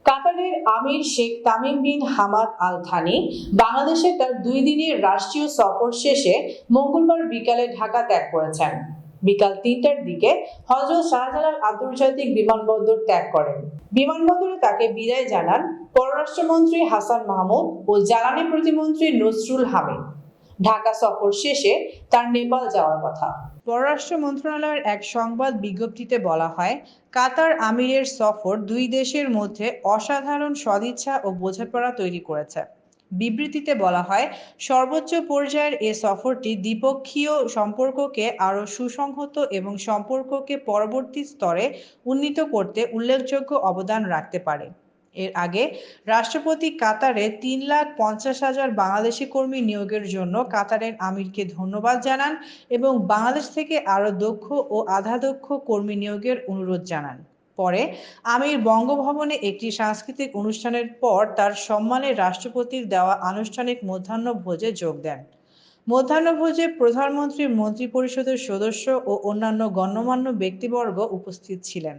কাতারের আমির Sheikh Tamim bin Hamad Al Thani বাংলাদেশে তার 2 দিনের রাষ্ট্রীয় সফর শেষে মঙ্গলবার বিকালে ঢাকা ত্যাগ করেছেন। বিকাল 3টার দিকে হযরত শাহজালাল আন্তর্জাতিক বিমানবন্দর ত্যাগ করেন। বিমানবন্দরে তাকে বিদায় জানান পররাষ্ট্রমন্ত্রী হাসান মাহমুদ ও জ্বালানি প্রতিমন্ত্রী নসরুল হামিদ। ঢাকা সফর শেষে তার নেপাল যাওয়ার কথা। পররাষ্ট্র মন্ত্রণালয়ের এক সংবাদ বিজ্ঞপ্তিতে বলা হয়, কাতার আমিরের সফর 2 দেশের মধ্যে অসাধারণ সদিচ্ছা ও বোঝাপড়া তৈরি করেছে। বিবৃতিতে বলা হয়, সর্বোচ্চ পর্যায়ের এ সফরটি দ্বিপক্ষীয় সম্পর্ককে আরও সুসংহত এবং সম্পর্ককে পরবর্তী স্তরে উন্নীত করতে উল্লেখযোগ্য অবদান রাখতে পারে। এর আগে রাষ্ট্রপতি কাতারে 3,50,000 বাংলাদেশি কর্মী নিয়োগের জন্য কাতারের আমিরকে ধন্যবাদ জানান এবং বাংলাদেশ থেকে আরও দক্ষ ও আধাদক্ষ কর্মী নিয়োগের অনুরোধ জানান। পরে আমির বঙ্গভবনে একটি সাংস্কৃতিক অনুষ্ঠানের পর তার সম্মানে রাষ্ট্রপতির দেওয়া আনুষ্ঠানিক মধ্যাহ্নভোজে যোগ দেন। মধ্যাহ্নভোজে প্রধানমন্ত্রী, মন্ত্রিপরিষদের সদস্য ও অন্যান্য গণ্যমান্য ব্যক্তিবর্গ উপস্থিত ছিলেন।